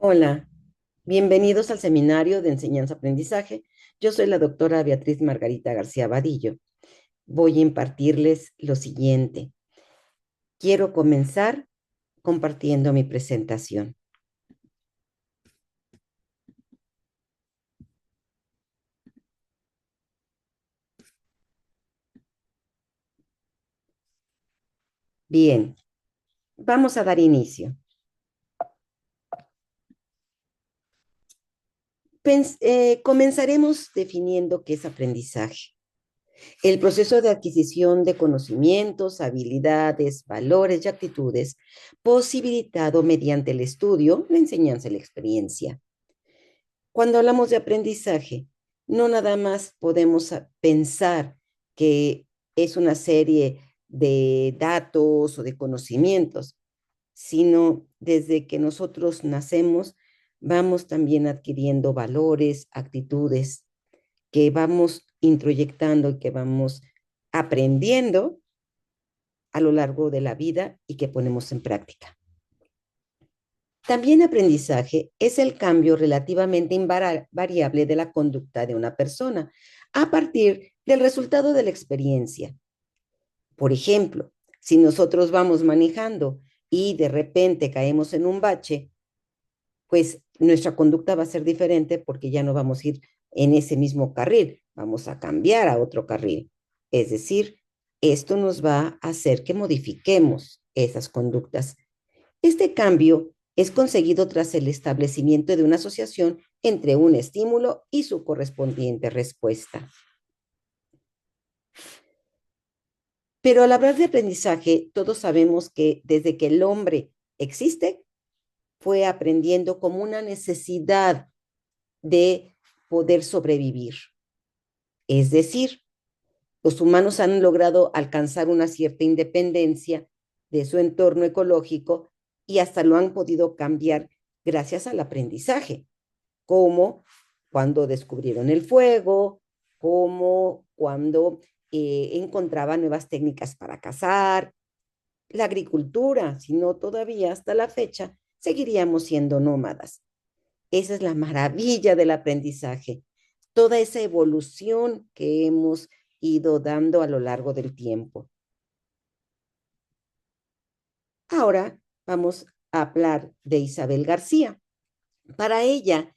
Hola, bienvenidos al seminario de enseñanza-aprendizaje. Yo soy la doctora Beatriz Margarita García Vadillo. Voy a impartirles lo siguiente. Quiero comenzar compartiendo mi presentación. Bien, vamos a dar inicio. Comenzaremos definiendo qué es aprendizaje. El proceso de adquisición de conocimientos, habilidades, valores y actitudes posibilitado mediante el estudio, la enseñanza y la experiencia. Cuando hablamos de aprendizaje, no nada más podemos pensar que es una serie de datos o de conocimientos, sino desde que nosotros nacemos, vamos también adquiriendo valores, actitudes que vamos introyectando y que vamos aprendiendo a lo largo de la vida y que ponemos en práctica. También aprendizaje es el cambio relativamente invariable de la conducta de una persona a partir del resultado de la experiencia. Por ejemplo, si nosotros vamos manejando y de repente caemos en un bache, pues nuestra conducta va a ser diferente porque ya no vamos a ir en ese mismo carril, vamos a cambiar a otro carril. Es decir, esto nos va a hacer que modifiquemos esas conductas. Este cambio es conseguido tras el establecimiento de una asociación entre un estímulo y su correspondiente respuesta. Pero al hablar de aprendizaje, todos sabemos que desde que el hombre existe, fue aprendiendo como una necesidad de poder sobrevivir. Es decir, los humanos han logrado alcanzar una cierta independencia de su entorno ecológico y hasta lo han podido cambiar gracias al aprendizaje, como cuando descubrieron el fuego, como cuando encontraban nuevas técnicas para cazar, la agricultura, sino todavía hasta la fecha seguiríamos siendo nómadas. Esa es la maravilla del aprendizaje, toda esa evolución que hemos ido dando a lo largo del tiempo. Ahora vamos a hablar de Isabel García. Para ella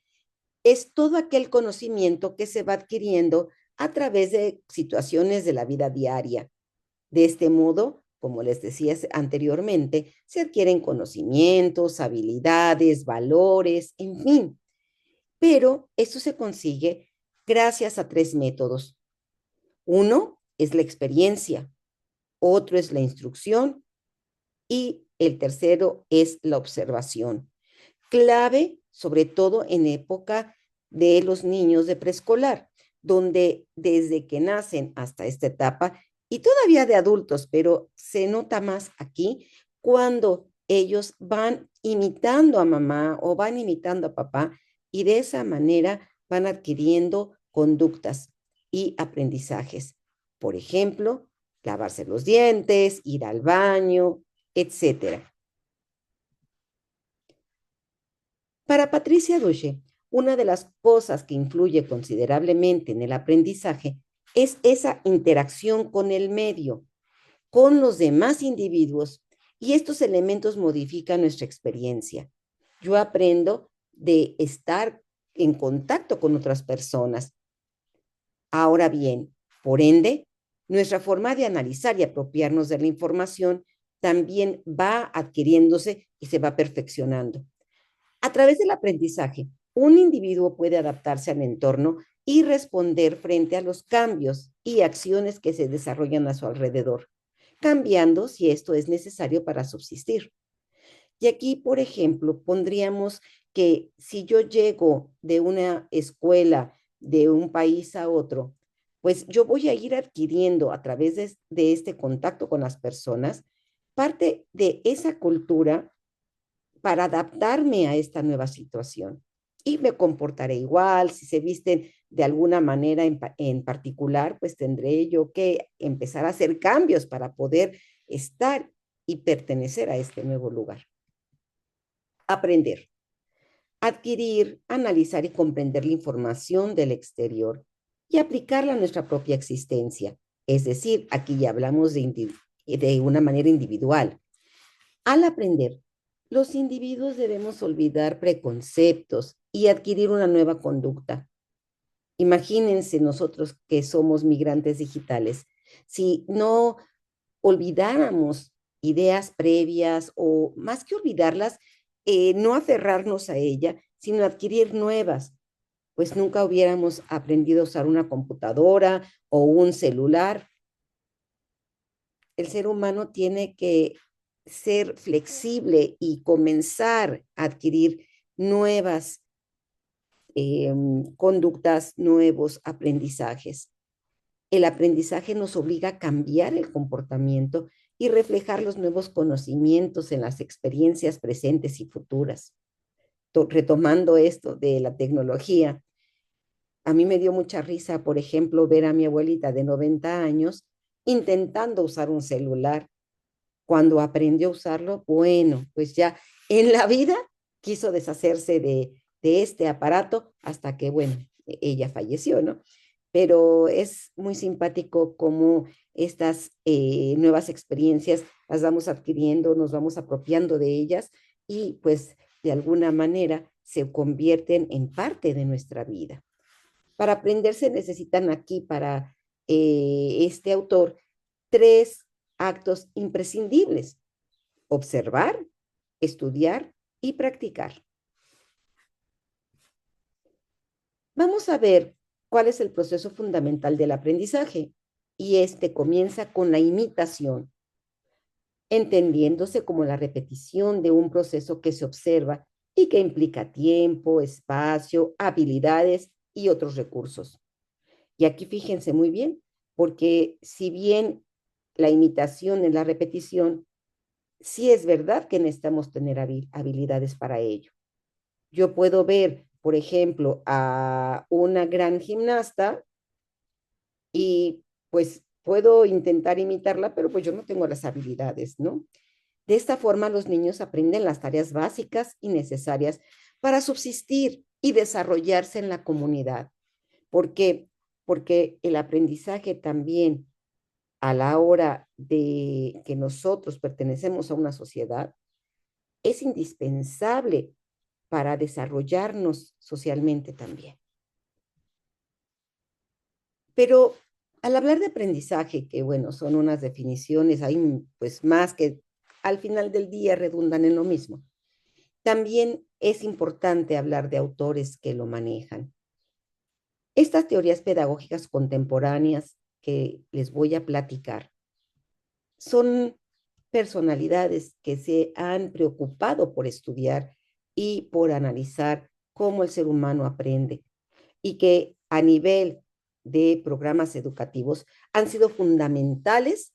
es todo aquel conocimiento que se va adquiriendo a través de situaciones de la vida diaria. De este modo, como les decía anteriormente, se adquieren conocimientos, habilidades, valores, en fin. Pero esto se consigue gracias a tres métodos. Uno es la experiencia, otro es la instrucción y el tercero es la observación. Clave, sobre todo en época de los niños de preescolar, donde desde que nacen hasta esta etapa, y todavía de adultos, pero se nota más aquí, cuando ellos van imitando a mamá o van imitando a papá, y de esa manera van adquiriendo conductas y aprendizajes. Por ejemplo, lavarse los dientes, ir al baño, etcétera. Para Patricia Duche, una de las cosas que influye considerablemente en el aprendizaje es esa interacción con el medio, con los demás individuos, y estos elementos modifican nuestra experiencia. Yo aprendo de estar en contacto con otras personas. Ahora bien, por ende, nuestra forma de analizar y apropiarnos de la información también va adquiriéndose y se va perfeccionando. A través del aprendizaje, un individuo puede adaptarse al entorno y responder frente a los cambios y acciones que se desarrollan a su alrededor, cambiando si esto es necesario para subsistir. Y aquí, por ejemplo, pondríamos que si yo llego de una escuela de un país a otro, pues yo voy a ir adquiriendo a través de este contacto con las personas parte de esa cultura para adaptarme a esta nueva situación. Y me comportaré igual, si se visten de alguna manera en particular, pues tendré yo que empezar a hacer cambios para poder estar y pertenecer a este nuevo lugar. Aprender. adquirir, analizar y comprender la información del exterior y aplicarla a nuestra propia existencia. Es decir, aquí ya hablamos de una manera individual. Al aprender, los individuos debemos olvidar preconceptos y adquirir una nueva conducta. Imagínense nosotros que somos migrantes digitales, si no olvidáramos ideas previas o más que olvidarlas, no aferrarnos a ella, sino adquirir nuevas, pues nunca hubiéramos aprendido a usar una computadora o un celular. El ser humano tiene que ser flexible y comenzar a adquirir nuevas conductas, nuevos aprendizajes. El aprendizaje nos obliga a cambiar el comportamiento y reflejar los nuevos conocimientos en las experiencias presentes y futuras. Retomando esto de la tecnología, a mí me dio mucha risa, por ejemplo, ver a mi abuelita de 90 años intentando usar un celular. Cuando aprendió a usarlo, bueno, pues ya en la vida quiso deshacerse de este aparato hasta que, bueno, ella falleció, ¿no? Pero es muy simpático cómo estas nuevas experiencias las vamos adquiriendo, nos vamos apropiando de ellas y pues de alguna manera se convierten en parte de nuestra vida. Para aprender se necesitan aquí para este autor tres actos imprescindibles: observar, estudiar y practicar. Vamos a ver cuál es el proceso fundamental del aprendizaje. Y este comienza con la imitación, entendiéndose como la repetición de un proceso que se observa y que implica tiempo, espacio, habilidades y otros recursos. Y aquí fíjense muy bien, porque si bien la imitación es la repetición, sí es verdad que necesitamos tener habilidades para ello. Yo puedo ver, por ejemplo, a una gran gimnasta y pues puedo intentar imitarla, pero pues yo no tengo las habilidades, ¿no? De esta forma, los niños aprenden las tareas básicas y necesarias para subsistir y desarrollarse en la comunidad. ¿Por qué? Porque el aprendizaje también a la hora de que nosotros pertenecemos a una sociedad es indispensable para desarrollarnos socialmente también. Pero al hablar de aprendizaje, que bueno, son unas definiciones, hay pues más que al final del día redundan en lo mismo, también es importante hablar de autores que lo manejan. Estas teorías pedagógicas contemporáneas que les voy a platicar son personalidades que se han preocupado por estudiar y por analizar cómo el ser humano aprende y que a nivel de programas educativos han sido fundamentales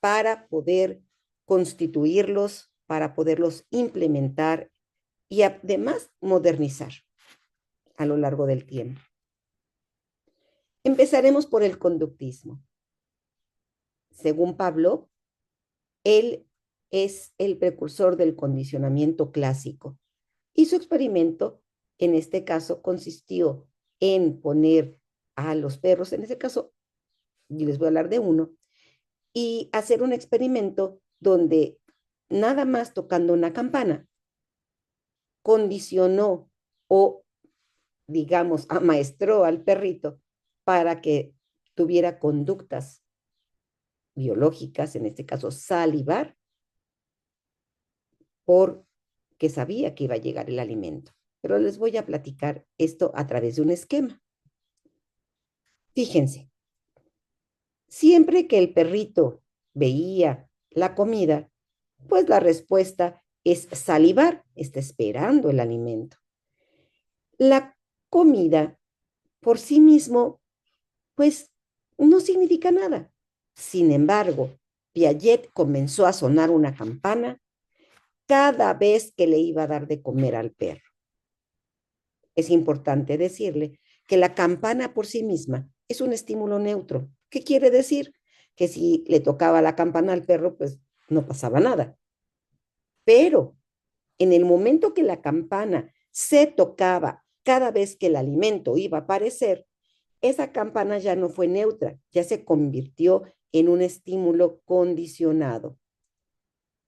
para poder constituirlos, para poderlos implementar y además modernizar a lo largo del tiempo. Empezaremos por el conductismo. Según Pablo, él es el precursor del condicionamiento clásico y su experimento en este caso consistió en poner a los perros, en este caso, yo les voy a hablar de uno, y hacer un experimento donde nada más tocando una campana condicionó o, digamos, amaestró al perrito para que tuviera conductas biológicas, en este caso salivar, porque sabía que iba a llegar el alimento. Pero les voy a platicar esto a través de un esquema. Fíjense, siempre que el perrito veía la comida, pues la respuesta es salivar, está esperando el alimento. La comida por sí mismo, pues no significa nada. Sin embargo, Piaget comenzó a sonar una campana cada vez que le iba a dar de comer al perro. Es importante decirle que la campana por sí misma es un estímulo neutro. ¿Qué quiere decir? Que si le tocaba la campana al perro, pues no pasaba nada. Pero en el momento que la campana se tocaba cada vez que el alimento iba a aparecer, esa campana ya no fue neutra, ya se convirtió en un estímulo condicionado.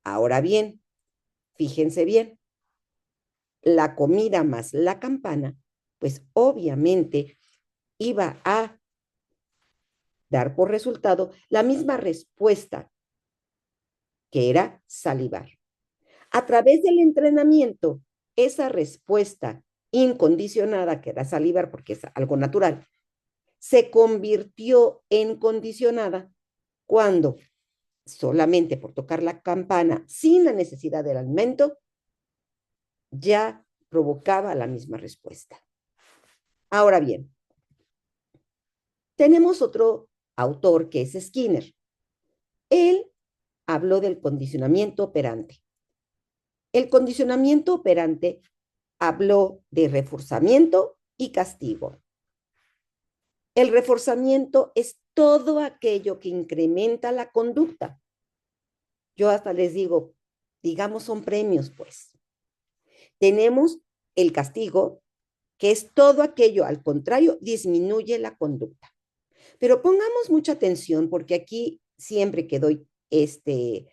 Ahora bien, fíjense bien, la comida más la campana, pues obviamente iba a dar por resultado la misma respuesta, que era salivar. A través del entrenamiento, esa respuesta incondicionada, que era salivar porque es algo natural, se convirtió en condicionada cuando solamente por tocar la campana sin la necesidad del alimento ya provocaba la misma respuesta. Ahora bien, tenemos otro autor que es Skinner. Él habló del condicionamiento operante. El condicionamiento operante habló de reforzamiento y castigo. El reforzamiento es todo aquello que incrementa la conducta. Yo hasta les digo, digamos, son premios, pues. Tenemos el castigo, que es todo aquello, al contrario, disminuye la conducta. Pero pongamos mucha atención porque aquí, siempre que doy este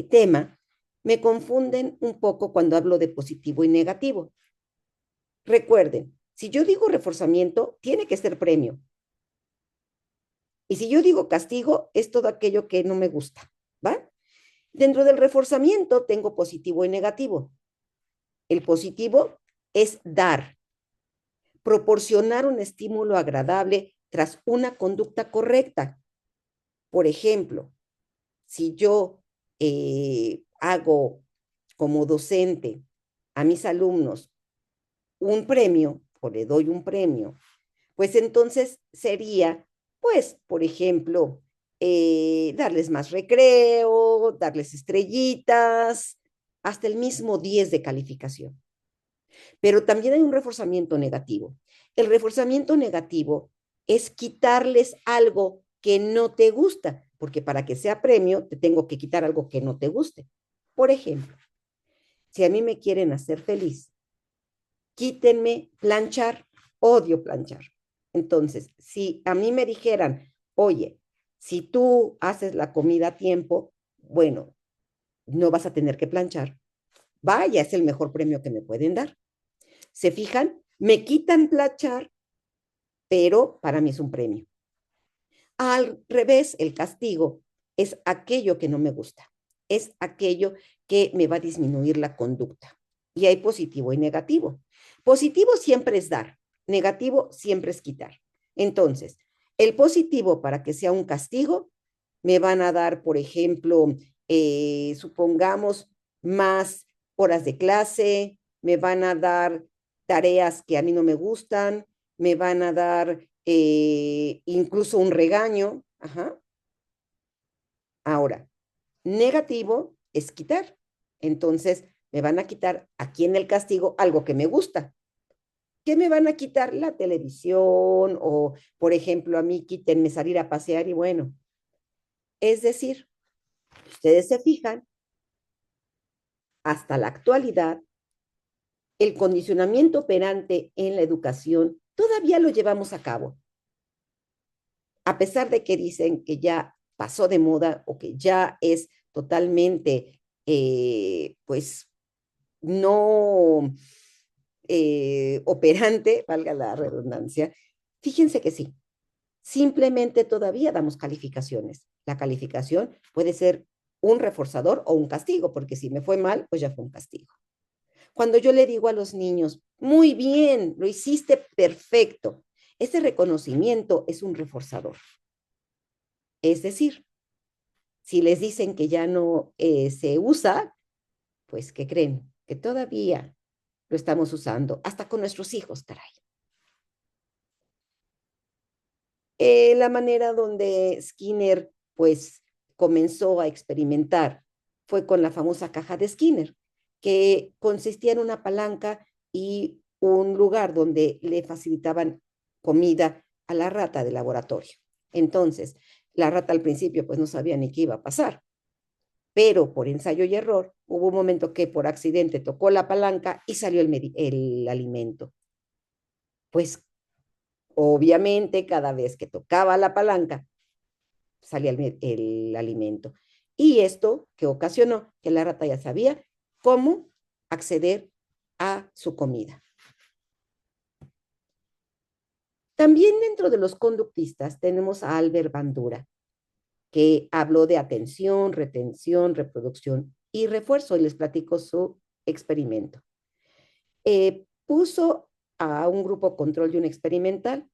tema, me confunden un poco cuando hablo de positivo y negativo. Recuerden, si yo digo reforzamiento, tiene que ser premio. Y si yo digo castigo, es todo aquello que no me gusta, ¿va? Dentro del reforzamiento tengo positivo y negativo. El positivo es dar, proporcionar un estímulo agradable tras una conducta correcta. Por ejemplo, si yo hago como docente a mis alumnos un premio o le doy un premio, pues entonces sería, pues, por ejemplo, darles más recreo, darles estrellitas, hasta el mismo 10 de calificación. Pero también hay un reforzamiento negativo. El reforzamiento negativo es quitarles algo que no te gusta, porque para que sea premio te tengo que quitar algo que no te guste. Por ejemplo, si a mí me quieren hacer feliz, quítenme planchar, odio planchar. Entonces, si a mí me dijeran, oye, si tú haces la comida a tiempo, bueno, no vas a tener que planchar. Vaya, es el mejor premio que me pueden dar. ¿Se fijan? Me quitan planchar, pero para mí es un premio. Al revés, el castigo es aquello que no me gusta, es aquello que me va a disminuir la conducta. Y hay positivo y negativo. Positivo siempre es dar, negativo siempre es quitar. Entonces, el positivo para que sea un castigo, me van a dar, por ejemplo, supongamos, más horas de clase, me van a dar tareas que a mí no me gustan, me van a dar incluso un regaño. Ajá. Ahora, negativo es quitar. Entonces, me van a quitar aquí en el castigo algo que me gusta. ¿Qué me van a quitar? La televisión o, por ejemplo, a mí quítenme salir a pasear y bueno. Es decir, ustedes se fijan, hasta la actualidad, el condicionamiento operante en la educación todavía lo llevamos a cabo. A pesar de que dicen que ya pasó de moda o que ya es totalmente, pues, no operante, valga la redundancia, fíjense que sí, simplemente todavía damos calificaciones. La calificación puede ser un reforzador o un castigo, porque si me fue mal, pues ya fue un castigo. Cuando yo le digo a los niños, muy bien, lo hiciste perfecto, ese reconocimiento es un reforzador. Es decir, si les dicen que ya no se usa, pues ¿qué creen? Que todavía lo estamos usando, hasta con nuestros hijos, caray. La manera donde Skinner, pues, comenzó a experimentar fue con la famosa caja de Skinner, que consistía en una palanca y un lugar donde le facilitaban comida a la rata de laboratorio. Entonces, la rata al principio, pues, no sabía ni qué iba a pasar. pero por ensayo y error, hubo un momento que por accidente tocó la palanca y salió el alimento. Pues obviamente cada vez que tocaba la palanca, salía el alimento. Y esto que ocasionó que la rata ya sabía cómo acceder a su comida. También dentro de los conductistas tenemos a Albert Bandura, que habló de atención, retención, reproducción y refuerzo, y les platico su experimento. Puso a un grupo control y un experimental.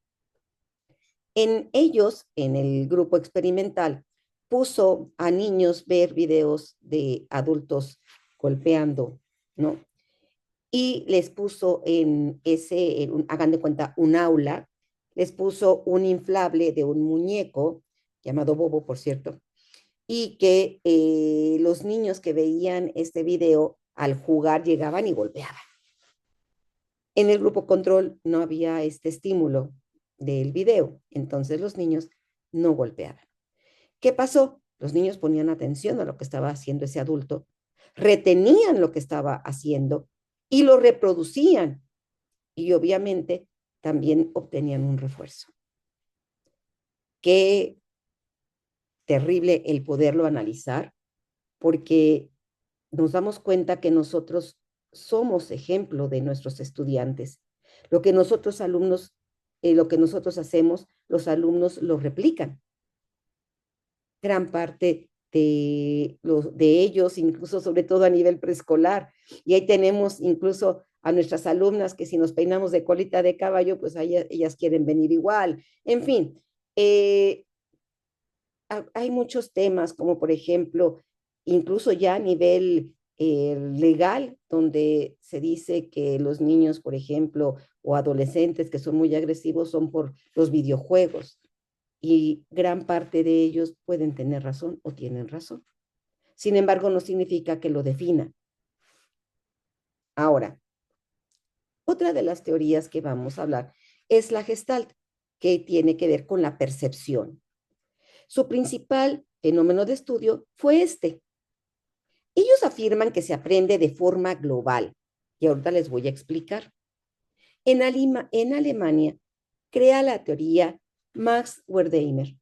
En ellos, en el grupo experimental, puso a niños ver videos de adultos golpeando, ¿no? Y les puso hagan de cuenta, un aula, les puso un inflable de un muñeco, llamado Bobo, por cierto, y que los niños que veían este video al jugar llegaban y golpeaban. En el grupo control no había este estímulo del video, entonces los niños no golpeaban. ¿Qué pasó? Los niños ponían atención a lo que estaba haciendo ese adulto, retenían lo que estaba haciendo y lo reproducían, y obviamente también obtenían un refuerzo. Qué terrible el poderlo analizar, porque nos damos cuenta que nosotros somos ejemplo de nuestros estudiantes. Lo que nosotros alumnos, lo que nosotros hacemos, los alumnos lo replican. Gran parte de ellos, incluso sobre todo a nivel preescolar. Y ahí tenemos incluso a nuestras alumnas que si nos peinamos de colita de caballo, pues ellas quieren venir igual. En fin, hay muchos temas, como por ejemplo, incluso ya a nivel legal, donde se dice que los niños, por ejemplo, o adolescentes que son muy agresivos son por los videojuegos. Y gran parte de ellos pueden tener razón o tienen razón. Sin embargo, no significa que lo defina. Ahora, otra de las teorías que vamos a hablar es la Gestalt, que tiene que ver con la percepción. Su principal fenómeno de estudio fue este. Ellos afirman que se aprende de forma global, y ahorita les voy a explicar. En Alemania crea la teoría Max Wertheimer.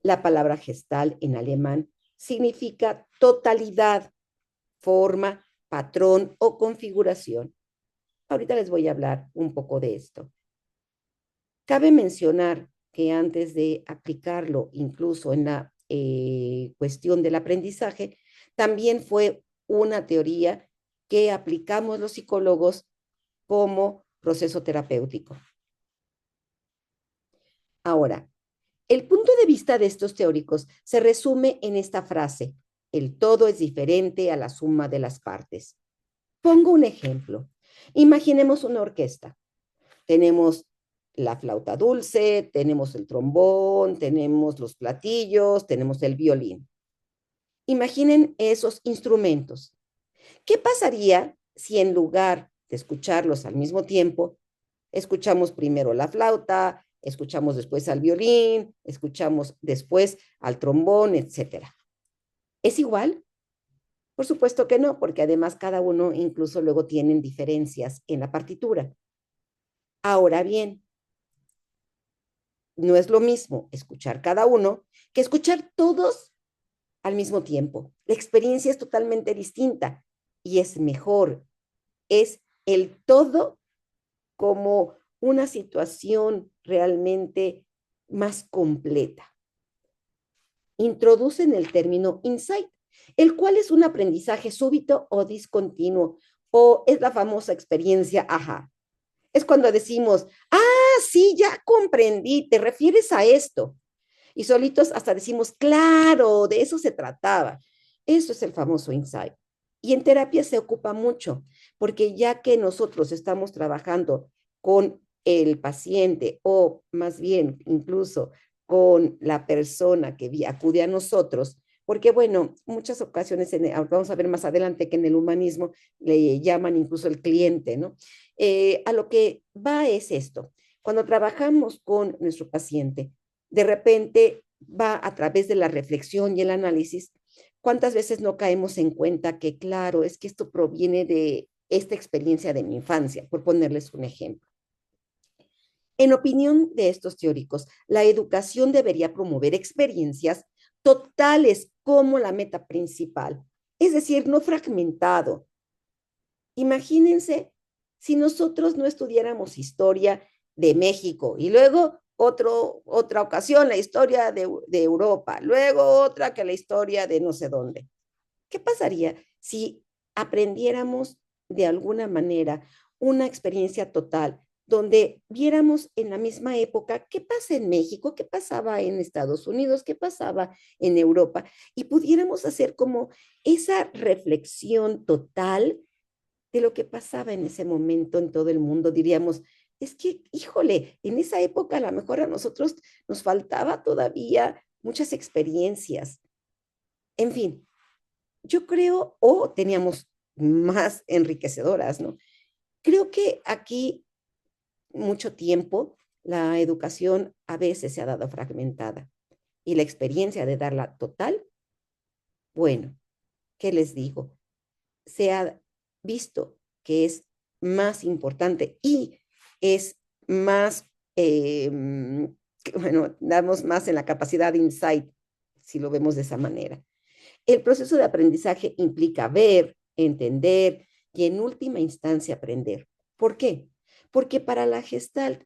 La palabra gestal en alemán significa totalidad, forma, patrón o configuración. Ahorita les voy a hablar un poco de esto. Cabe mencionar que antes de aplicarlo incluso en la cuestión del aprendizaje, también fue una teoría que aplicamos los psicólogos como proceso terapéutico. Ahora, el punto de vista de estos teóricos se resume en esta frase: el todo es diferente a la suma de las partes. Pongo un ejemplo. Imaginemos una orquesta. Tenemos la flauta dulce, tenemos el trombón, tenemos los platillos, tenemos el violín. Imaginen esos instrumentos. ¿Qué pasaría si en lugar de escucharlos al mismo tiempo, escuchamos primero la flauta, escuchamos después al violín, escuchamos después al trombón, etcétera? ¿Es igual? Por supuesto que no, porque además cada uno incluso luego tienen diferencias en la partitura. Ahora bien, no es lo mismo escuchar cada uno que escuchar todos al mismo tiempo. La experiencia es totalmente distinta y es mejor. Es el todo como una situación realmente más completa. Introducen el término insight, el cual es un aprendizaje súbito o discontinuo, o es la famosa experiencia ajá. Es cuando decimos, sí, ya comprendí, te refieres a esto. Y solitos hasta decimos, claro, de eso se trataba. Eso es el famoso insight. Y en terapia se ocupa mucho, porque ya que nosotros estamos trabajando con el paciente o más bien incluso con la persona que acude a nosotros, porque bueno, muchas ocasiones, vamos a ver más adelante que en el humanismo le llaman incluso el cliente, ¿no? A lo que va es esto. Cuando trabajamos con nuestro paciente, de repente va a través de la reflexión y el análisis ¿Cuántas veces no caemos en cuenta que, claro, es que esto proviene de esta experiencia de mi infancia, por ponerles un ejemplo? En opinión de estos teóricos, la educación debería promover experiencias totales como la meta principal, es decir, no fragmentado. Imagínense si nosotros no estudiáramos historia de México y luego otra ocasión la historia de Europa, luego otra que la historia de no sé dónde. ¿Qué pasaría si aprendiéramos de alguna manera una experiencia total donde viéramos en la misma época qué pasa en México, qué pasaba en Estados Unidos, qué pasaba en Europa y pudiéramos hacer como esa reflexión total de lo que pasaba en ese momento en todo el mundo? Diríamos, es que, híjole, en esa época a lo mejor a nosotros nos faltaba todavía muchas experiencias. En fin, yo creo, o teníamos más enriquecedoras, ¿no? Creo que aquí mucho tiempo la educación a veces se ha dado fragmentada y la experiencia de darla total, bueno, ¿qué les digo? Se ha visto que es más importante y es más, bueno, damos más en la capacidad de insight, si lo vemos de esa manera. El proceso de aprendizaje implica ver, entender y en última instancia aprender. ¿Por qué? Porque para la Gestalt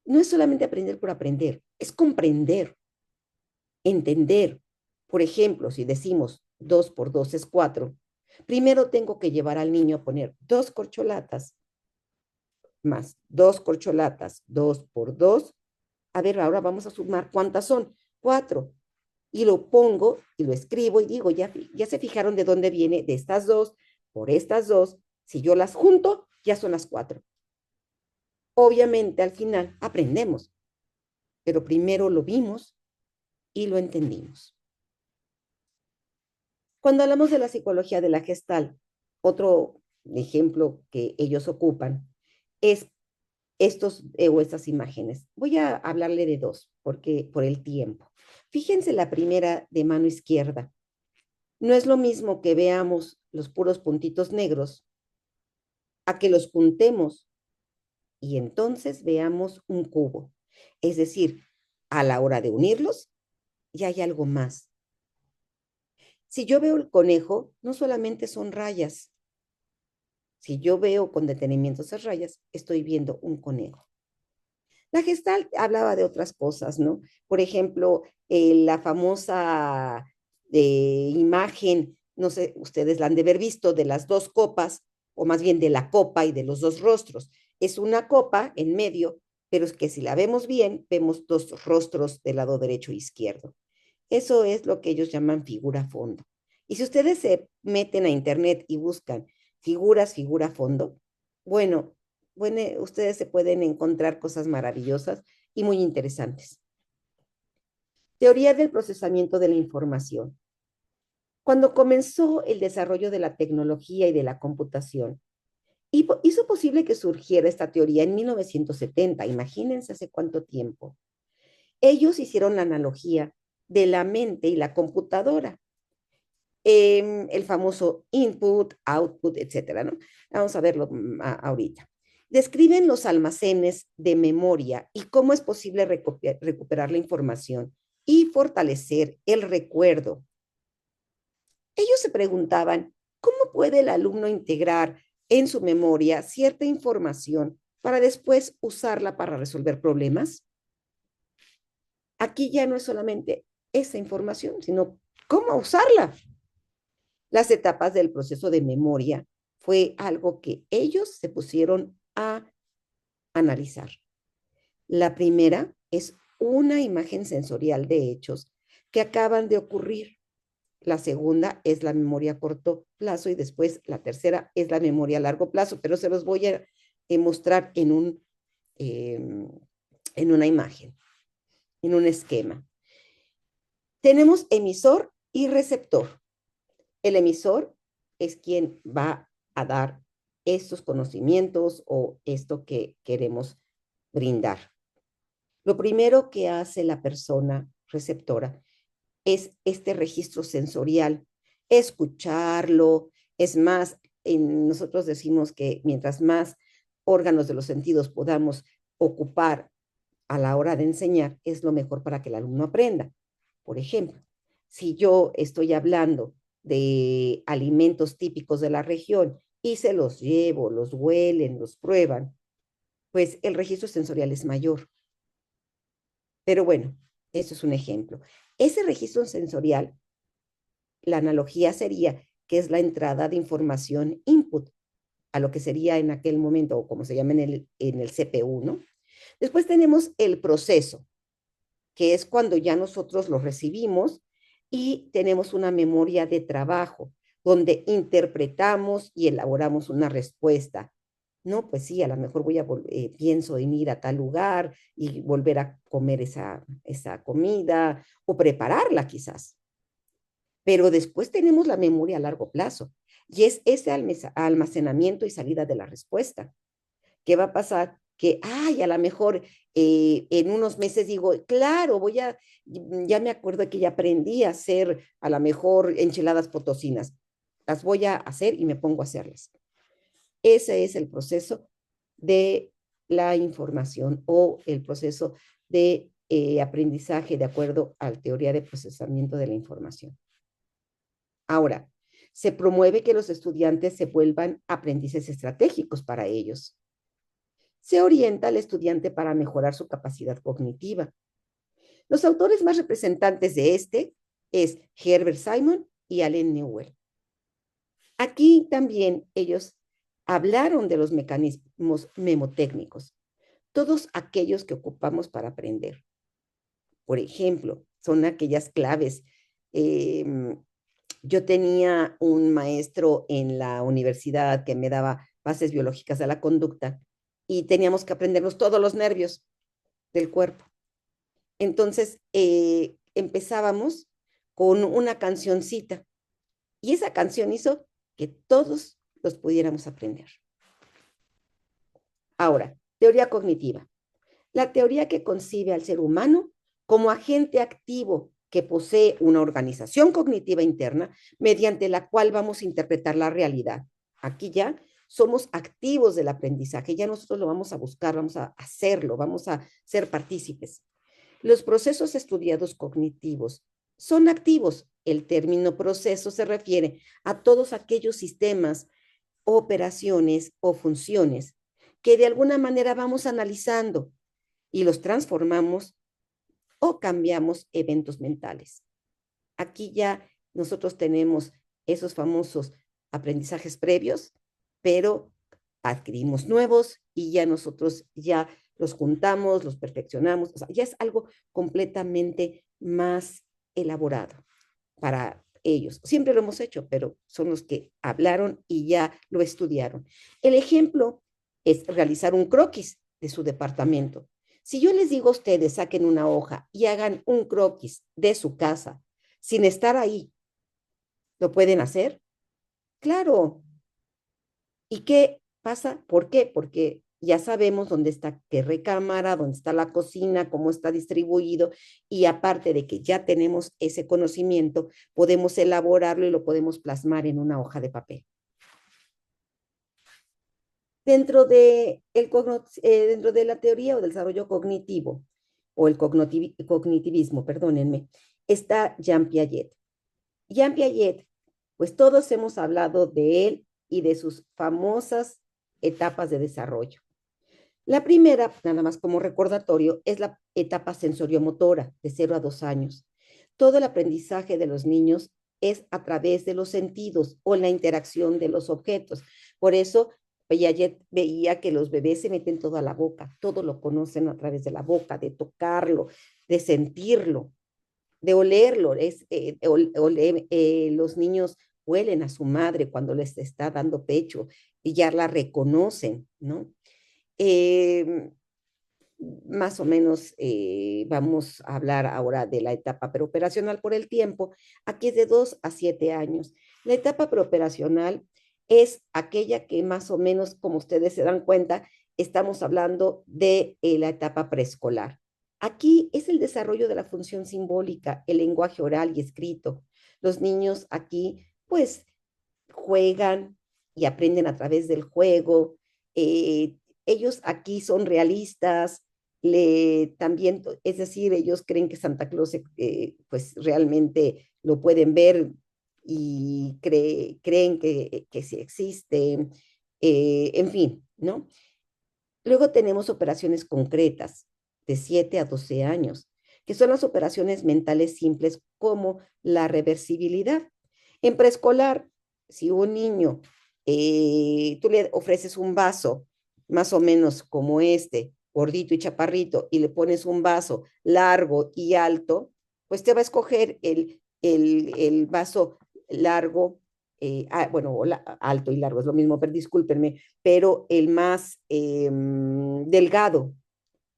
no es solamente aprender por aprender, es comprender, entender. Por ejemplo, si decimos 2 por 2 es 4, primero tengo que llevar al niño a poner 2 corcholatas más 2 corcholatas, 2 por 2. A ver, ahora vamos a sumar cuántas son. 4. Y lo pongo y lo escribo y digo, ya se fijaron de dónde viene, de estas dos, por estas dos. Si yo las junto, ya son las 4. Obviamente al final aprendemos, pero primero lo vimos y lo entendimos. Cuando hablamos de la psicología de la gestal, otro ejemplo que ellos ocupan es estos o estas imágenes. Voy a hablarle de dos, porque por el tiempo. Fíjense la primera de mano izquierda. No es lo mismo que veamos los puros puntitos negros a que los juntemos y entonces veamos un cubo. Es decir, a la hora de unirlos, ya hay algo más. Si yo veo el conejo, no solamente son rayas. Si yo veo con detenimiento esas rayas, estoy viendo un conejo. La Gestalt hablaba de otras cosas, ¿no? Por ejemplo, la famosa imagen, no sé, ustedes la han de haber visto, de las dos copas, o más bien de la copa y de los dos rostros. Es una copa en medio, pero es que si la vemos bien, vemos dos rostros del lado derecho e izquierdo. Eso es lo que ellos llaman figura fondo. Y si ustedes se meten a internet y buscan figura fondo, bueno, ustedes se pueden encontrar cosas maravillosas y muy interesantes. Teoría del procesamiento de la información. Cuando comenzó el desarrollo de la tecnología y de la computación, hizo posible que surgiera esta teoría en 1970. Imagínense hace cuánto tiempo. Ellos hicieron la analogía de la mente y la computadora, el famoso input, output, etcétera, ¿no? Vamos a verlo ahorita. Describen los almacenes de memoria y cómo es posible recuperar la información y fortalecer el recuerdo. Ellos se preguntaban, ¿cómo puede el alumno integrar en su memoria cierta información para después usarla para resolver problemas? Aquí ya no es solamente esa información, sino cómo usarla. Las etapas del proceso de memoria fue algo que ellos se pusieron a analizar. La primera es una imagen sensorial de hechos que acaban de ocurrir. La segunda es la memoria a corto plazo y después la tercera es la memoria a largo plazo, pero se los voy a mostrar en una imagen, en un esquema. Tenemos emisor y receptor. El emisor es quien va a dar estos conocimientos o esto que queremos brindar. Lo primero que hace la persona receptora es este registro sensorial, escucharlo. Es más, nosotros decimos que mientras más órganos de los sentidos podamos ocupar a la hora de enseñar, es lo mejor para que el alumno aprenda. Por ejemplo, si yo estoy hablando de alimentos típicos de la región y se los llevo, los huelen, los prueban, pues el registro sensorial es mayor. Pero bueno, eso es un ejemplo. Ese registro sensorial, la analogía sería que es la entrada de información input a lo que sería en aquel momento, o como se llama en el CPU, ¿no? Después tenemos el proceso, que es cuando ya nosotros lo recibimos y tenemos una memoria de trabajo, donde interpretamos y elaboramos una respuesta. No, pues sí, a lo mejor pienso en ir a tal lugar y volver a comer esa comida o prepararla quizás. Pero después tenemos la memoria a largo plazo y es ese almacenamiento y salida de la respuesta. ¿Qué va a pasar? Que, ay, a lo mejor en unos meses digo, claro, ya me acuerdo que ya aprendí a hacer a lo mejor enchiladas potosinas. Las voy a hacer y me pongo a hacerlas. Ese es el proceso de la información o el proceso de aprendizaje de acuerdo a la teoría de procesamiento de la información. Ahora, se promueve que los estudiantes se vuelvan aprendices estratégicos para ellos. Se orienta al estudiante para mejorar su capacidad cognitiva. Los autores más representantes de este es Herbert Simon y Allen Newell. Aquí también ellos hablaron de los mecanismos memotécnicos, todos aquellos que ocupamos para aprender. Por ejemplo, son aquellas claves. Yo tenía un maestro en la universidad que me daba bases biológicas de la conducta y teníamos que aprendernos todos los nervios del cuerpo. Entonces, empezábamos con una cancioncita y esa canción hizo que todos los pudiéramos aprender. Ahora, teoría cognitiva. La teoría que concibe al ser humano como agente activo que posee una organización cognitiva interna mediante la cual vamos a interpretar la realidad. Aquí ya somos activos del aprendizaje, ya nosotros lo vamos a buscar, vamos a hacerlo, vamos a ser partícipes. Los procesos estudiados cognitivos son activos. El término proceso se refiere a todos aquellos sistemas, operaciones o funciones que de alguna manera vamos analizando y los transformamos o cambiamos eventos mentales. Aquí ya nosotros tenemos esos famosos aprendizajes previos, pero adquirimos nuevos y ya nosotros ya los juntamos, los perfeccionamos, o sea, ya es algo completamente más elaborado para ellos. Siempre lo hemos hecho, pero son los que hablaron y ya lo estudiaron. El ejemplo es realizar un croquis de su departamento. Si yo les digo a ustedes, saquen una hoja y hagan un croquis de su casa sin estar ahí, ¿lo pueden hacer? Claro. ¿Y qué pasa? ¿Por qué? Porque ya sabemos dónde está qué recámara, dónde está la cocina, cómo está distribuido, y aparte de que ya tenemos ese conocimiento, podemos elaborarlo y lo podemos plasmar en una hoja de papel. Dentro de la teoría o del desarrollo cognitivo, o el cognitivismo, perdónenme, está Jean Piaget. Jean Piaget, pues todos hemos hablado de él y de sus famosas etapas de desarrollo. La primera, nada más como recordatorio, es la etapa sensoriomotora de 0 a 2 años. Todo el aprendizaje de los niños es a través de los sentidos o la interacción de los objetos. Por eso, Piaget veía que los bebés se meten todo a la boca, todo lo conocen a través de la boca, de tocarlo, de sentirlo, de olerlo. Los niños huelen a su madre cuando les está dando pecho y ya la reconocen, ¿no? Eh, Más o menos vamos a hablar ahora de la etapa preoperacional por el tiempo. Aquí es de 2 a 7 años. La etapa preoperacional es aquella que más o menos, como ustedes se dan cuenta, estamos hablando de la etapa preescolar. Aquí es el desarrollo de la función simbólica, el lenguaje oral y escrito. Los niños aquí, pues, juegan y aprenden a través del juego. Eh, Ellos aquí son realistas, también, es decir, ellos creen que Santa Claus, pues realmente lo pueden ver y creen que sí existe, en fin, ¿no? Luego tenemos operaciones concretas de 7 a 12 años, que son las operaciones mentales simples como la reversibilidad. En preescolar, si un niño, tú le ofreces un vaso más o menos como este, gordito y chaparrito, y le pones un vaso largo y alto, pues te va a escoger el vaso largo, bueno, alto y largo, es lo mismo, pero discúlpenme, pero el más delgado.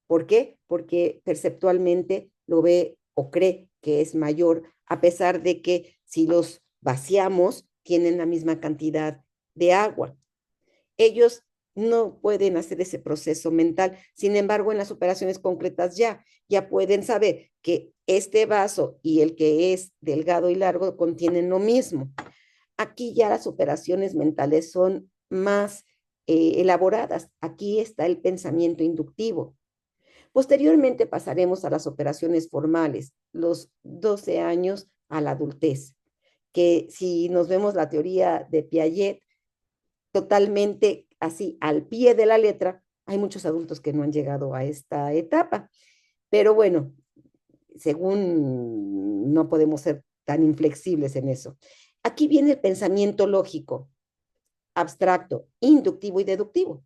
¿Por qué? Porque perceptualmente lo ve o cree que es mayor, a pesar de que si los vaciamos, tienen la misma cantidad de agua. Ellos no pueden hacer ese proceso mental. Sin embargo, en las operaciones concretas ya pueden saber que este vaso y el que es delgado y largo contienen lo mismo. Aquí ya las operaciones mentales son más elaboradas. Aquí está el pensamiento inductivo. Posteriormente pasaremos a las operaciones formales, los 12 años a la adultez, que si nos vemos la teoría de Piaget totalmente así al pie de la letra, hay muchos adultos que no han llegado a esta etapa. Pero bueno, según no podemos ser tan inflexibles en eso. Aquí viene el pensamiento lógico, abstracto, inductivo y deductivo.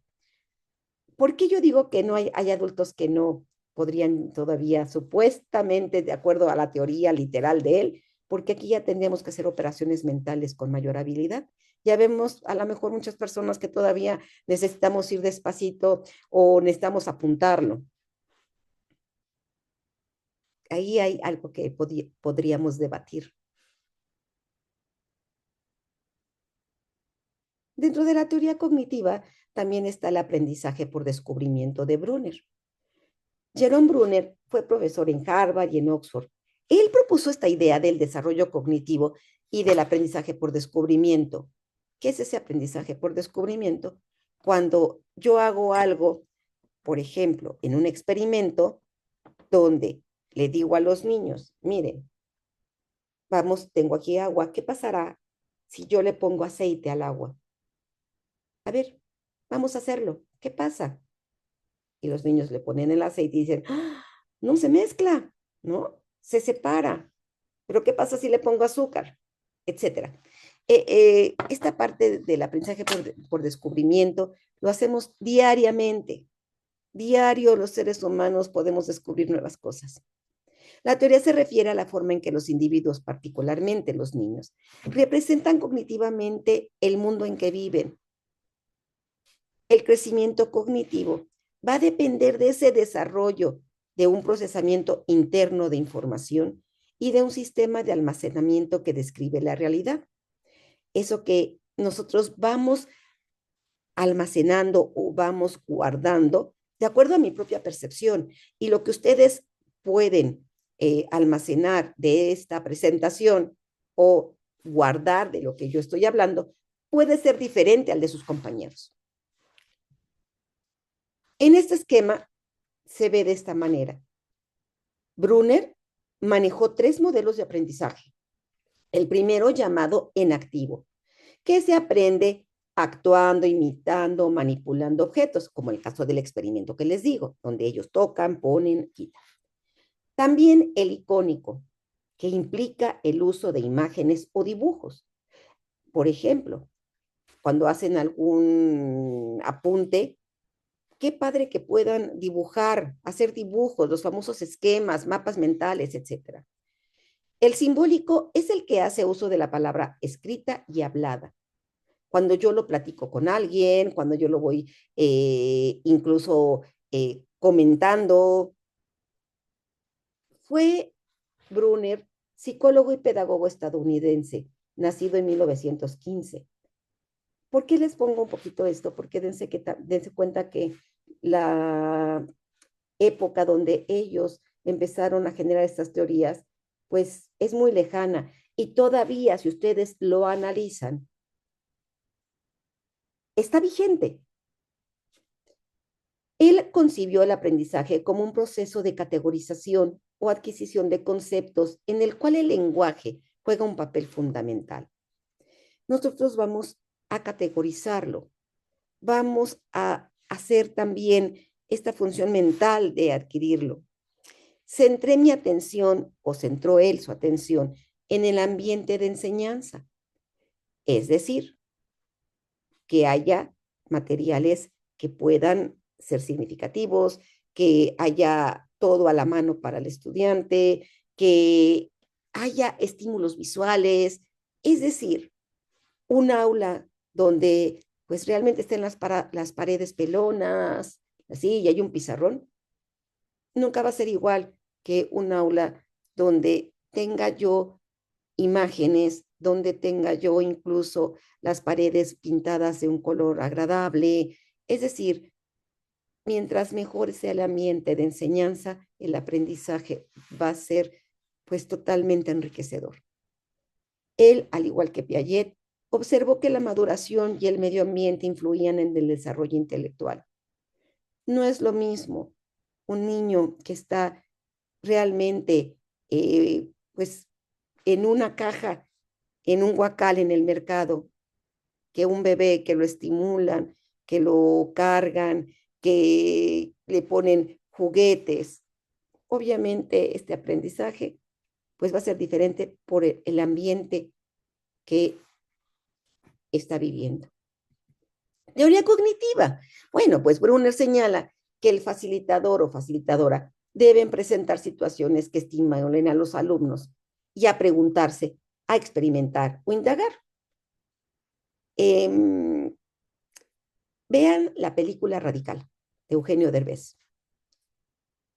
¿Por qué yo digo que no hay adultos que no podrían todavía, supuestamente, de acuerdo a la teoría literal de él? Porque aquí ya tendríamos que hacer operaciones mentales con mayor habilidad. Ya vemos a lo mejor muchas personas que todavía necesitamos ir despacito o necesitamos apuntarlo. Ahí hay algo que podríamos debatir. Dentro de la teoría cognitiva también está el aprendizaje por descubrimiento de Brunner. Jerome Brunner fue profesor en Harvard y en Oxford. Él propuso esta idea del desarrollo cognitivo y del aprendizaje por descubrimiento. ¿Qué es ese aprendizaje por descubrimiento? Cuando yo hago algo, por ejemplo, en un experimento donde le digo a los niños, miren, vamos, tengo aquí agua, ¿qué pasará si yo le pongo aceite al agua? A ver, vamos a hacerlo, ¿qué pasa? Y los niños le ponen el aceite y dicen, ¡ah! No se mezcla, ¿no? Se separa. Pero ¿qué pasa si le pongo azúcar? Etcétera. Esta parte del aprendizaje por descubrimiento lo hacemos diariamente. Diario los seres humanos podemos descubrir nuevas cosas. La teoría se refiere a la forma en que los individuos, particularmente los niños, representan cognitivamente el mundo en que viven. El crecimiento cognitivo va a depender de ese desarrollo de un procesamiento interno de información y de un sistema de almacenamiento que describe la realidad. Eso que nosotros vamos almacenando o vamos guardando de acuerdo a mi propia percepción. Y lo que ustedes pueden almacenar de esta presentación o guardar de lo que yo estoy hablando puede ser diferente al de sus compañeros. En este esquema se ve de esta manera. Brunner manejó 3 modelos de aprendizaje. El primero llamado enactivo, que se aprende actuando, imitando, manipulando objetos, como el caso del experimento que les digo, donde ellos tocan, ponen, quitan. También el icónico, que implica el uso de imágenes o dibujos. Por ejemplo, cuando hacen algún apunte, qué padre que puedan dibujar, hacer dibujos, los famosos esquemas, mapas mentales, etcétera. El simbólico es el que hace uso de la palabra escrita y hablada. Cuando yo lo platico con alguien, cuando yo lo voy incluso comentando. Fue Brunner, psicólogo y pedagogo estadounidense, nacido en 1915. ¿Por qué les pongo un poquito esto? Porque dense cuenta que la época donde ellos empezaron a generar estas teorías, pues es muy lejana. Y todavía, si ustedes lo analizan, está vigente. Él concibió el aprendizaje como un proceso de categorización o adquisición de conceptos en el cual el lenguaje juega un papel fundamental. Nosotros vamos a categorizarlo, vamos a hacer también esta función mental de adquirirlo. Centré mi atención, o centró él su atención, en el ambiente de enseñanza, es decir, que haya materiales que puedan ser significativos, que haya todo a la mano para el estudiante, que haya estímulos visuales, es decir, un aula donde pues realmente estén las paredes pelonas, así, y hay un pizarrón, nunca va a ser igual que un aula donde tenga yo imágenes, donde tenga yo incluso las paredes pintadas de un color agradable. Es decir, mientras mejor sea el ambiente de enseñanza, el aprendizaje va a ser pues totalmente enriquecedor. Él, al igual que Piaget, observó que la maduración y el medio ambiente influían en el desarrollo intelectual. No es lo mismo un niño que está realmente pues en una caja, en un guacal en el mercado, que un bebé que lo estimulan, que lo cargan, que le ponen juguetes. Obviamente este aprendizaje pues va a ser diferente por el ambiente que está viviendo. Teoría cognitiva. Bueno, pues Brunner señala que el facilitador o facilitadora deben presentar situaciones que estimulen a los alumnos y a preguntarse, a experimentar o indagar. Vean la película Radical de Eugenio Derbez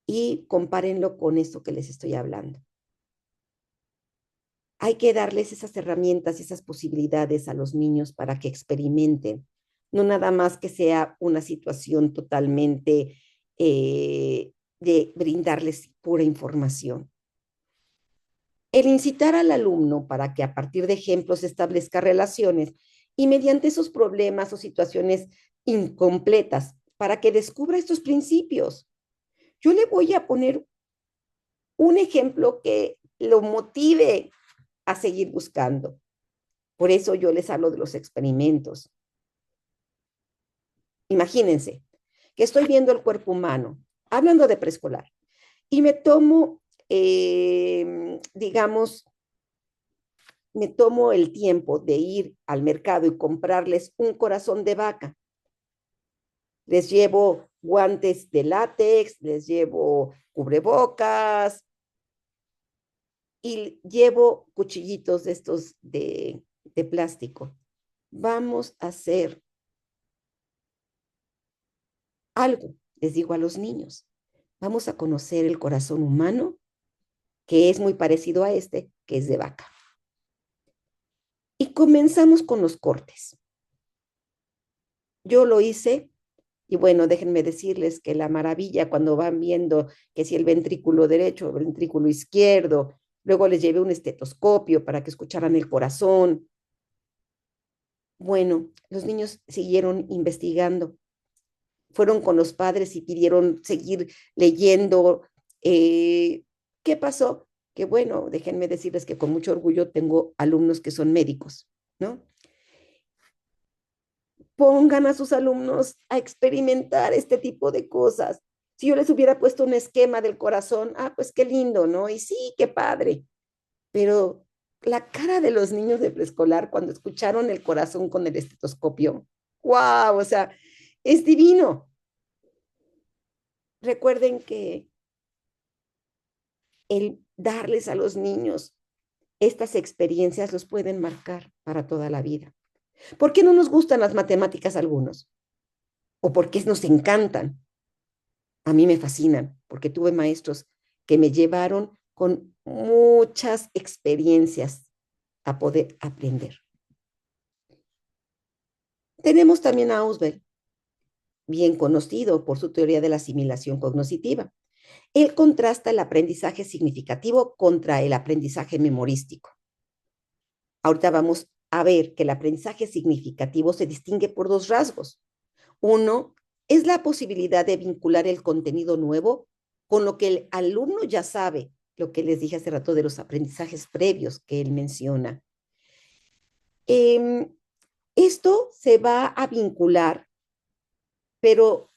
y compárenlo con esto que les estoy hablando. Hay que darles esas herramientas, esas posibilidades a los niños para que experimenten, no nada más que sea una situación totalmente de brindarles pura información. El incitar al alumno para que a partir de ejemplos establezca relaciones y mediante esos problemas o situaciones incompletas para que descubra estos principios. Yo le voy a poner un ejemplo que lo motive a seguir buscando. Por eso yo les hablo de los experimentos. Imagínense que estoy viendo el cuerpo humano, hablando de preescolar, y me tomo, digamos, me tomo el tiempo de ir al mercado y comprarles un corazón de vaca. Les llevo guantes de látex, les llevo cubrebocas y llevo cuchillitos de estos de plástico. Vamos a hacer algo, les digo a los niños. Vamos a conocer el corazón humano, que es muy parecido a este, que es de vaca. Y comenzamos con los cortes. Yo lo hice y bueno, déjenme decirles que la maravilla cuando van viendo que si el ventrículo derecho, el ventrículo izquierdo, luego les llevé un estetoscopio para que escucharan el corazón. Bueno, los niños siguieron investigando, fueron con los padres y pidieron seguir leyendo. ¿Qué pasó? Que bueno, déjenme decirles que con mucho orgullo tengo alumnos que son médicos, ¿no? Pongan a sus alumnos a experimentar este tipo de cosas. Si yo les hubiera puesto un esquema del corazón, ah, pues qué lindo, ¿no? Y sí, qué padre. Pero la cara de los niños de preescolar cuando escucharon el corazón con el estetoscopio, wow, o sea, es divino. Recuerden que el darles a los niños estas experiencias los pueden marcar para toda la vida. ¿Por qué no nos gustan las matemáticas a algunos? ¿O por qué nos encantan? A mí me fascinan, porque tuve maestros que me llevaron con muchas experiencias a poder aprender. Tenemos también a Ausubel, bien conocido por su teoría de la asimilación cognitiva. Él contrasta el aprendizaje significativo contra el aprendizaje memorístico. Ahorita vamos a ver que el aprendizaje significativo se distingue por dos rasgos. Uno es la posibilidad de vincular el contenido nuevo con lo que el alumno ya sabe, lo que les dije hace rato de los aprendizajes previos que él menciona. Esto se va a vincular, pero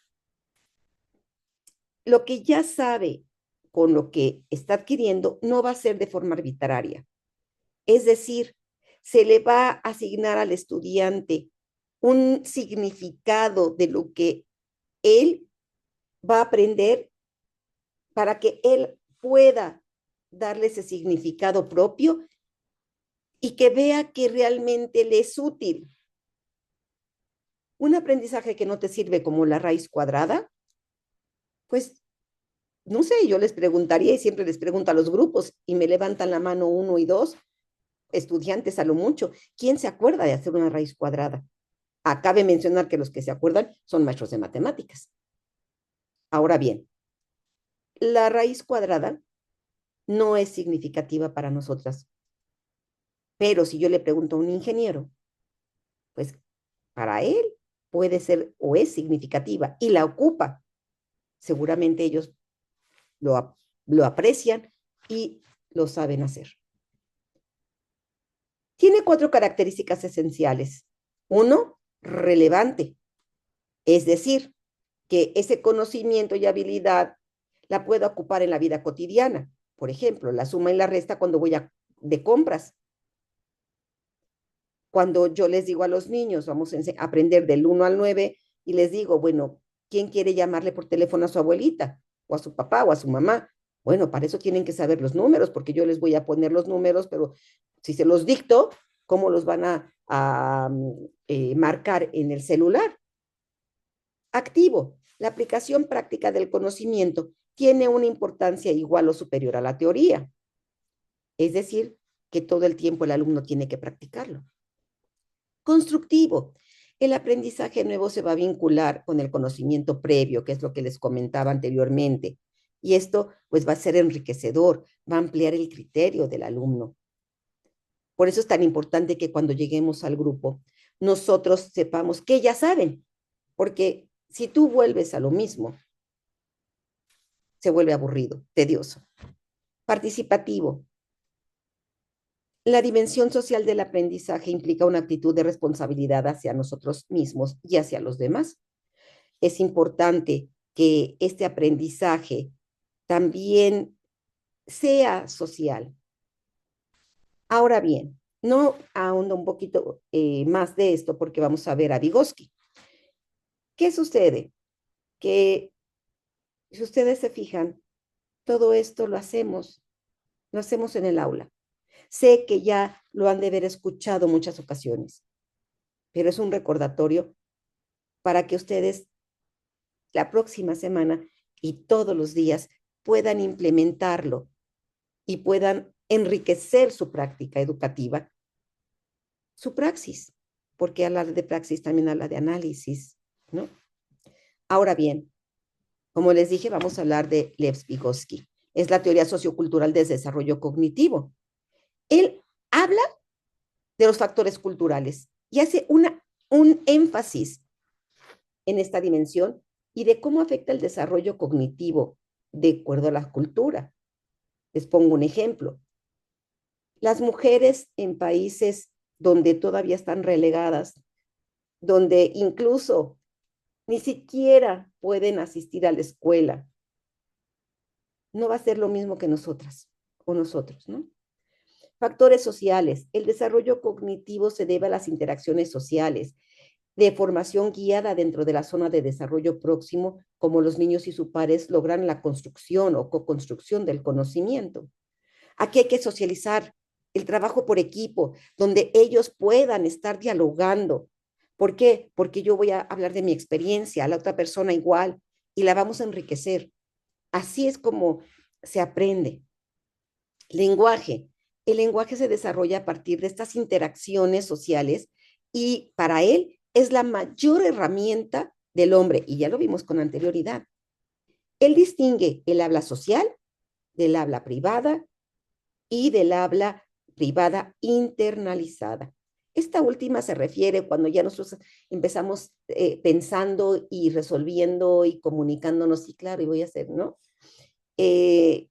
lo que ya sabe con lo que está adquiriendo no va a ser de forma arbitraria. Es decir, se le va a asignar al estudiante un significado de lo que él va a aprender para que él pueda darle ese significado propio y que vea que realmente le es útil. Un aprendizaje que no te sirve como la raíz cuadrada, pues no sé, yo les preguntaría y siempre les pregunto a los grupos y me levantan la mano uno y dos, estudiantes a lo mucho, ¿quién se acuerda de hacer una raíz cuadrada? Cabe mencionar que los que se acuerdan son maestros de matemáticas. Ahora bien, la raíz cuadrada no es significativa para nosotras, pero si yo le pregunto a un ingeniero, pues para él puede ser o es significativa y la ocupa. Seguramente ellos lo aprecian y lo saben hacer. Tiene cuatro características esenciales. Uno, relevante, es decir, que ese conocimiento y habilidad la puedo ocupar en la vida cotidiana. Por ejemplo, la suma y la resta cuando voy de compras. Cuando yo les digo a los niños, vamos a aprender del 1 al 9 y les digo, bueno, ¿quién quiere llamarle por teléfono a su abuelita o a su papá o a su mamá? Bueno, para eso tienen que saber los números, porque yo les voy a poner los números, pero si se los dicto, ¿cómo los van a marcar en el celular? Activo. La aplicación práctica del conocimiento tiene una importancia igual o superior a la teoría. Es decir, que todo el tiempo el alumno tiene que practicarlo. Constructivo. El aprendizaje nuevo se va a vincular con el conocimiento previo, que es lo que les comentaba anteriormente. Y esto pues va a ser enriquecedor, va a ampliar el criterio del alumno. Por eso es tan importante que cuando lleguemos al grupo, nosotros sepamos que ya saben, porque si tú vuelves a lo mismo, se vuelve aburrido, tedioso. Participativo. La dimensión social del aprendizaje implica una actitud de responsabilidad hacia nosotros mismos y hacia los demás. Es importante que este aprendizaje también sea social. Ahora bien, no ahondo un poquito más de esto porque vamos a ver a Vygotsky. ¿Qué sucede? Que si ustedes se fijan, todo esto lo hacemos en el aula. Sé que ya lo han de haber escuchado muchas ocasiones, pero es un recordatorio para que ustedes la próxima semana y todos los días puedan implementarlo y puedan enriquecer su práctica educativa, su praxis, porque hablar de praxis también habla de análisis, ¿no? Ahora bien, como les dije, vamos a hablar de Lev Vygotsky. Es la teoría sociocultural del desarrollo cognitivo. Él habla de los factores culturales y hace un énfasis en esta dimensión y de cómo afecta el desarrollo cognitivo de acuerdo a la cultura. Les pongo un ejemplo. Las mujeres en países donde todavía están relegadas, donde incluso ni siquiera pueden asistir a la escuela, no va a ser lo mismo que nosotras o nosotros, ¿no? Factores sociales. El desarrollo cognitivo se debe a las interacciones sociales, de formación guiada dentro de la zona de desarrollo próximo, como los niños y sus pares logran la construcción o co-construcción del conocimiento. Aquí hay que socializar el trabajo por equipo, donde ellos puedan estar dialogando. ¿Por qué? Porque yo voy a hablar de mi experiencia, a la otra persona igual, y la vamos a enriquecer. Así es como se aprende. Lenguaje. El lenguaje se desarrolla a partir de estas interacciones sociales y para él es la mayor herramienta del hombre, y ya lo vimos con anterioridad. Él distingue el habla social del habla privada y del habla privada internalizada. Esta última se refiere cuando ya nosotros empezamos pensando y resolviendo y comunicándonos, y claro, y voy a hacer, ¿no? Eh,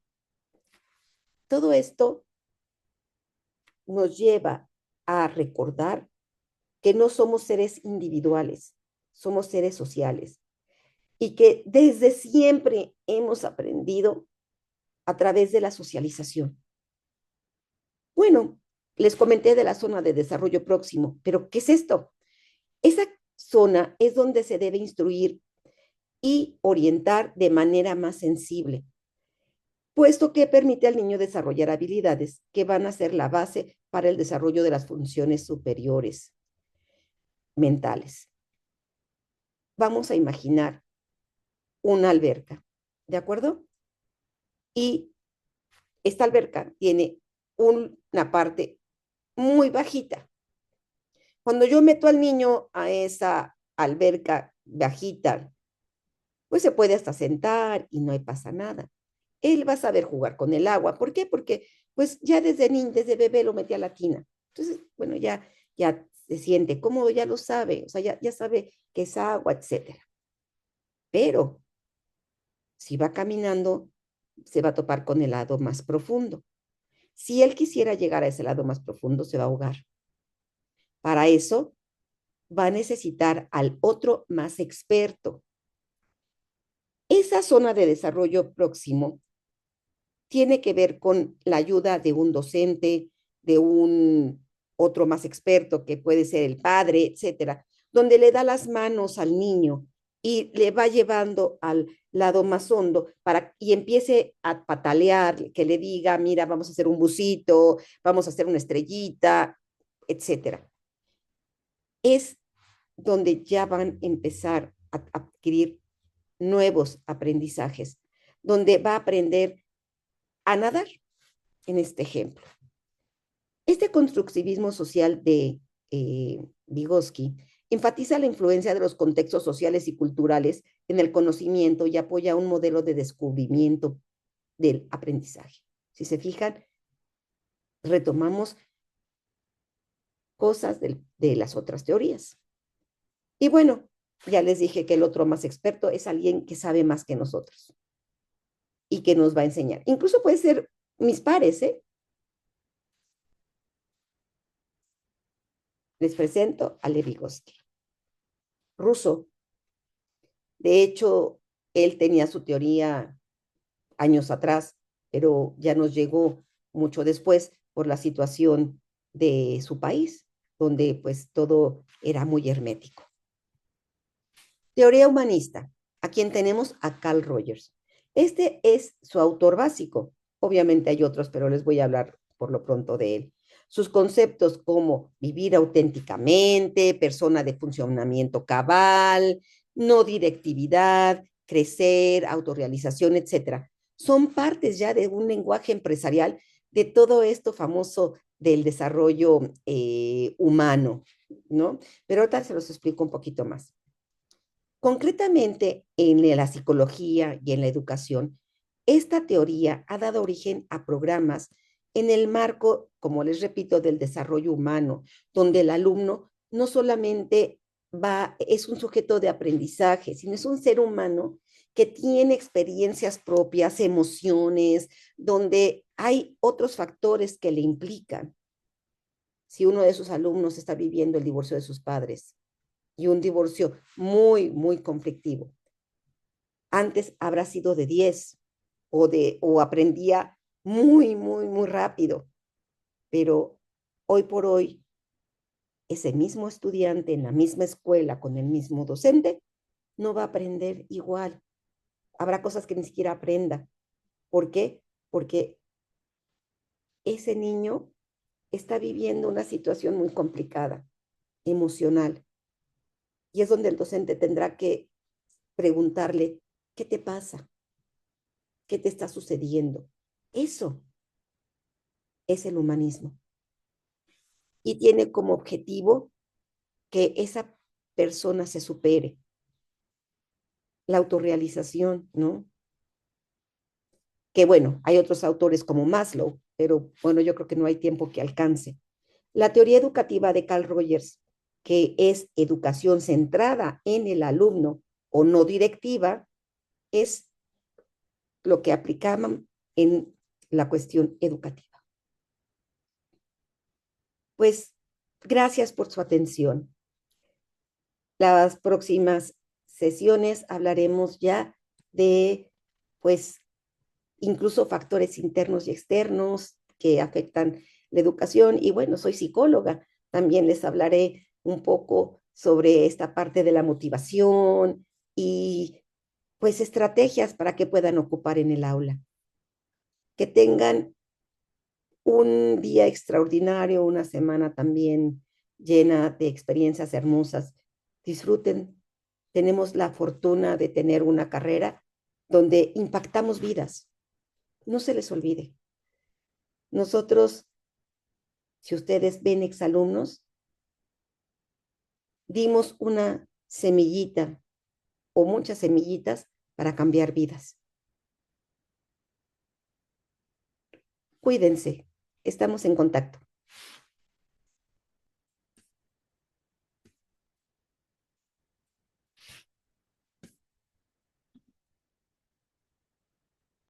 todo esto nos lleva a recordar que no somos seres individuales, somos seres sociales y que desde siempre hemos aprendido a través de la socialización. Bueno, les comenté de la zona de desarrollo próximo, pero ¿qué es esto? Esa zona es donde se debe instruir y orientar de manera más sensible, puesto que permite al niño desarrollar habilidades que van a ser la base para el desarrollo de las funciones superiores mentales. Vamos a imaginar una alberca, ¿de acuerdo? Y esta alberca tiene una parte muy bajita. Cuando yo meto al niño a esa alberca bajita, pues se puede hasta sentar y no pasa nada. Él va a saber jugar con el agua. ¿Por qué? Porque pues ya desde bebé lo metí a la tina. Entonces, bueno, ya se siente cómodo, ya lo sabe, o sea, ya sabe que es agua, etcétera. Pero si va caminando, se va a topar con el lado más profundo. Si él quisiera llegar a ese lado más profundo, se va a ahogar. Para eso, va a necesitar al otro más experto. Esa zona de desarrollo próximo tiene que ver con la ayuda de un docente, de un otro más experto, que puede ser el padre, etcétera, donde le da las manos al niño y le va llevando al lado más hondo y empiece a patalear, que le diga, mira, vamos a hacer un busito, vamos a hacer una estrellita, etcétera. Es donde ya van a empezar a adquirir nuevos aprendizajes, donde va a aprender a nadar, en este ejemplo. Este constructivismo social de Vygotsky enfatiza la influencia de los contextos sociales y culturales en el conocimiento y apoya un modelo de descubrimiento del aprendizaje. Si se fijan, retomamos cosas de las otras teorías. Y bueno, ya les dije que el otro más experto es alguien que sabe más que nosotros y que nos va a enseñar. Incluso puede ser mis pares, ¿eh? Les presento a Lev Vygotsky, ruso. De hecho, él tenía su teoría años atrás, pero ya nos llegó mucho después por la situación de su país, donde pues todo era muy hermético. Teoría humanista. A quien tenemos a Carl Rogers. Este es su autor básico. Obviamente hay otros, pero les voy a hablar por lo pronto de él. Sus conceptos como vivir auténticamente, persona de funcionamiento cabal, no directividad, crecer, autorrealización, etcétera, son partes ya de un lenguaje empresarial de todo esto famoso del desarrollo humano, ¿no? Pero ahorita se los explico un poquito más. Concretamente, en la psicología y en la educación, esta teoría ha dado origen a programas en el marco, como les repito, del desarrollo humano, donde el alumno no solamente es un sujeto de aprendizaje, sino es un ser humano que tiene experiencias propias, emociones, donde hay otros factores que le implican. Si uno de sus alumnos está viviendo el divorcio de sus padres, y un divorcio muy conflictivo. Antes habrá sido de 10 o aprendía muy rápido, pero hoy por hoy ese mismo estudiante en la misma escuela con el mismo docente no va a aprender igual. Habrá cosas que ni siquiera aprenda. ¿Por qué? Porque ese niño está viviendo una situación muy complicada, emocional, y es donde el docente tendrá que preguntarle, ¿qué te pasa? ¿Qué te está sucediendo? Eso es el humanismo. Y tiene como objetivo que esa persona se supere, la autorrealización, ¿no? que bueno, hay otros autores como Maslow, pero bueno, yo creo que no hay tiempo que alcance. La teoría educativa de Carl Rogers, que es educación centrada en el alumno o no directiva, es lo que aplicaban en la cuestión educativa. Pues gracias por su atención. Las próximas sesiones hablaremos ya de, pues, incluso factores internos y externos que afectan la educación. Y bueno, soy psicóloga, también les hablaré un poco sobre esta parte de la motivación y pues estrategias para que puedan ocupar en el aula. Que tengan un día extraordinario, una semana también llena de experiencias hermosas. Disfruten. Tenemos la fortuna de tener una carrera donde impactamos vidas. No se les olvide. Nosotros, si ustedes ven exalumnos, dimos una semillita o muchas semillitas para cambiar vidas. Cuídense. Estamos en contacto.